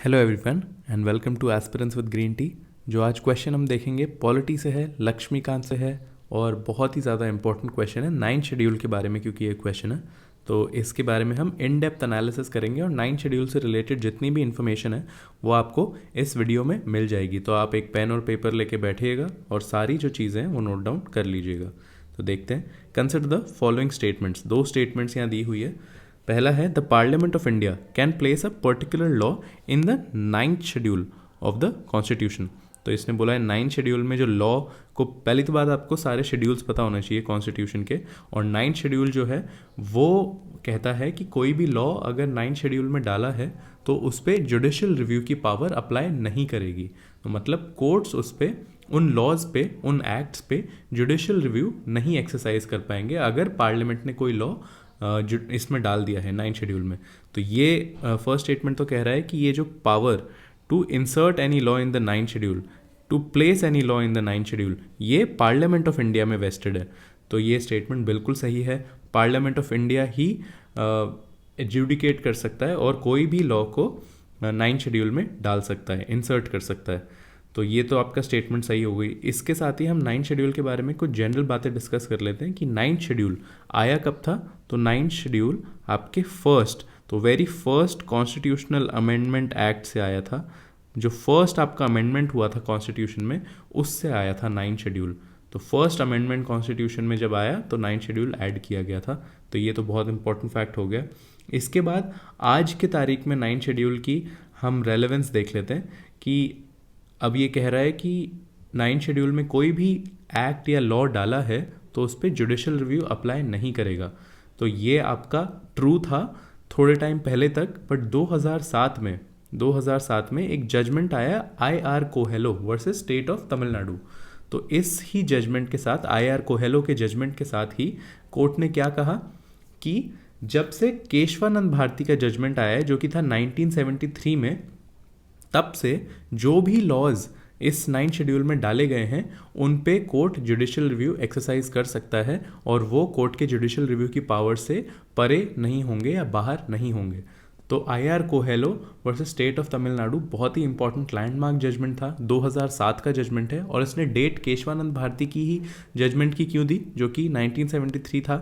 Hello everyone and welcome two aspirants with green tea. जो आज question हम देखेंगे पॉलिटी से है, लक्ष्मीकांत से है और बहुत ही ज़्यादा इंपॉर्टेंट क्वेश्चन है 9th शेड्यूल के बारे में, क्योंकि ये क्वेश्चन है तो इसके बारे में हम इन डेप्थ एनालिसिस करेंगे और 9th शेड्यूल से रिलेटेड जितनी भी इन्फॉर्मेशन है वो आपको इस वीडियो में मिल जाएगी। तो आप एक पेन और पेपर लेके बैठिएगा और सारी जो चीज़ें हैं वो नोट डाउन कर लीजिएगा। तो देखते हैं। Consider the following statements. दो स्टेटमेंट्स यहाँ दी हुई है। पहला है the parliament of India can place a particular law in the 9th schedule of the constitution. तो इसने बोला है 9th शेड्यूल में जो लॉ को, पहली तो बात आपको सारे शेड्यूल्स पता होना चाहिए कॉन्स्टिट्यूशन के, और 9th शेड्यूल जो है वो कहता है कि कोई भी लॉ अगर 9th शेड्यूल में डाला है तो उस पर जुडिशियल रिव्यू की पावर अप्लाई नहीं करेगी। तो मतलब कोर्ट्स उस पर, उन लॉज पे, उन एक्ट्स पे जुडिशियल रिव्यू नहीं एक्सरसाइज कर पाएंगे अगर पार्लियामेंट ने कोई लॉ जो इसमें डाल दिया है 9th शेड्यूल में। तो ये फर्स्ट स्टेटमेंट तो कह रहा है कि ये जो power to insert any law in the 9th schedule, to place any law in the 9th schedule, ये पार्लियामेंट ऑफ इंडिया में वेस्टेड है। तो ये स्टेटमेंट बिल्कुल सही है। पार्लियामेंट ऑफ इंडिया ही एडजुडिकेट कर सकता है और कोई भी लॉ को 9th शेड्यूल में डाल सकता है, इंसर्ट कर सकता है। तो ये तो आपका स्टेटमेंट सही हो गई। इसके साथ ही हम 9th शेड्यूल के बारे में कुछ जनरल बातें डिस्कस कर लेते हैं कि 9th शेड्यूल आया कब था। तो 9th शेड्यूल आपके very first constitutional amendment act से आया था। जो फर्स्ट आपका अमेंडमेंट हुआ था कॉन्स्टिट्यूशन में, उससे आया था 9th शेड्यूल। तो फर्स्ट अमेंडमेंट कॉन्स्टिट्यूशन में जब आया तो 9th शेड्यूल ऐड किया गया था। तो ये तो बहुत इंपॉर्टेंट फैक्ट हो गया। इसके बाद आज के तारीख में 9th शेड्यूल की हम रेलेवेंस देख लेते हैं कि अब ये कह रहा है कि 9th शेड्यूल में कोई भी एक्ट या लॉ डाला है तो उस पर जुडिशियल रिव्यू अप्लाई नहीं करेगा। तो ये आपका ट्रू था थोड़े टाइम पहले तक, बट 2007 में एक जजमेंट आया IR Coelho versus state of Tamil Nadu. तो इस ही जजमेंट के साथ, IR कोहेलो के जजमेंट के साथ ही कोर्ट ने क्या कहा कि जब से केशवानंद भारती का जजमेंट आया है जो कि था 1973 में, तब से जो भी लॉज इस 9th शेड्यूल में डाले गए हैं उन पे कोर्ट जुडिशियल रिव्यू एक्सरसाइज कर सकता है और वो कोर्ट के जुडिशियल रिव्यू की पावर से परे नहीं होंगे या बाहर नहीं होंगे। तो IR Coelho versus state of Tamil Nadu बहुत ही इंपॉर्टेंट लैंडमार्क जजमेंट था। 2007 का जजमेंट है और इसने डेट केशवानंद भारती की ही जजमेंट की क्यों दी जो कि 1973 था,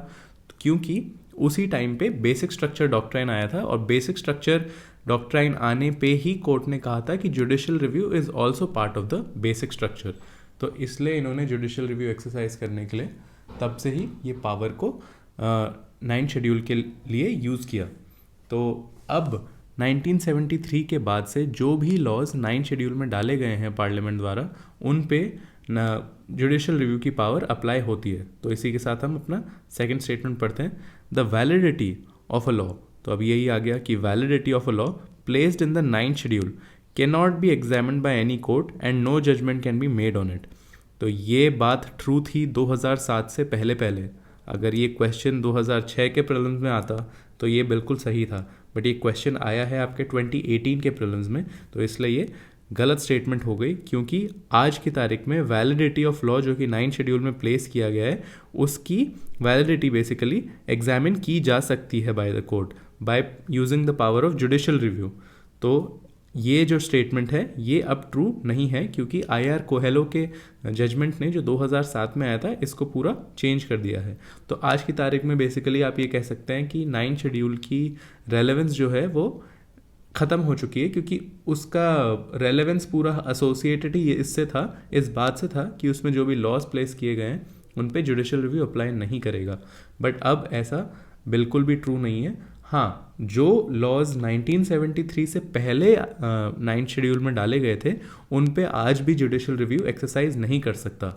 क्योंकि उसी टाइम पे बेसिक स्ट्रक्चर डॉक्ट्राइन आया था और बेसिक स्ट्रक्चर डॉक्ट्राइन आने पे ही कोर्ट ने कहा था कि judicial review is also part of the basic structure. तो इसलिए इन्होंने जुडिशियल रिव्यू एक्सरसाइज करने के लिए तब से ही ये पावर को 9th शेड्यूल के लिए यूज़ किया। तो अब 1973 के बाद से जो भी लॉज 9th शेड्यूल में डाले गए हैं पार्लियामेंट द्वारा, उन पे जुडिशियल रिव्यू की पावर अप्लाई होती है। तो इसी के साथ हम अपना सेकंड स्टेटमेंट पढ़ते हैं। The validity of a law, तो अब यही आ गया कि validity of a law placed in the 9th schedule can not be examined by any court and no judgement can be made on it. तो ये बात ट्रू थी 2007 से पहले। अगर ये क्वेश्चन 2006 के प्रीलिम्स में आता तो ये बिल्कुल सही था, बट ये क्वेश्चन आया है आपके 2018 के प्रीलिम्स में, तो इसलिए ये गलत स्टेटमेंट हो गई। क्योंकि आज की तारीख में वैलिडिटी ऑफ लॉ जो कि 9th शेड्यूल में प्लेस किया गया है, उसकी वैलिडिटी बेसिकली एग्जामिन की जा सकती है by the court by using the power of judicial review. तो ये जो स्टेटमेंट है ये अब ट्रू नहीं है, क्योंकि IR कोहेलो के जजमेंट ने जो 2007 में आया था इसको पूरा चेंज कर दिया है। तो आज की तारीख में बेसिकली आप ये कह सकते हैं कि 9th शेड्यूल की रेलेवेंस जो है वो ख़त्म हो चुकी है, क्योंकि उसका रेलेवेंस पूरा एसोसिएटेड ही इससे था, इस बात से था कि उसमें जो भी लॉज प्लेस किए गए हैं उन पे जुडिशियल रिव्यू अप्लाई नहीं करेगा। बट अब ऐसा बिल्कुल भी ट्रू नहीं है। हाँ, जो लॉज 1973 से पहले 9th शेड्यूल में डाले गए थे उन पे आज भी जुडिशियल रिव्यू एक्सरसाइज नहीं कर सकता।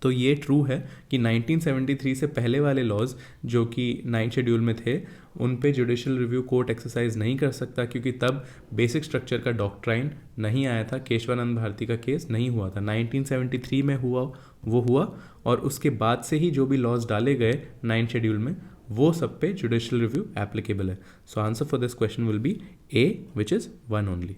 तो ये ट्रू है कि 1973 से पहले वाले लॉज जो कि 9th शेड्यूल में थे उन पे जुडिशियल रिव्यू कोर्ट एक्सरसाइज नहीं कर सकता, क्योंकि तब बेसिक स्ट्रक्चर का डॉक्ट्राइन नहीं आया था, केशवानंद भारती का केस नहीं हुआ था। 1973 में हुआ और उसके बाद से ही जो भी लॉज डाले गए 9th शेड्यूल में वो सब पे जुडिशियल रिव्यू एप्लीकेबल है। So answer for this question will be A, which is 1 only.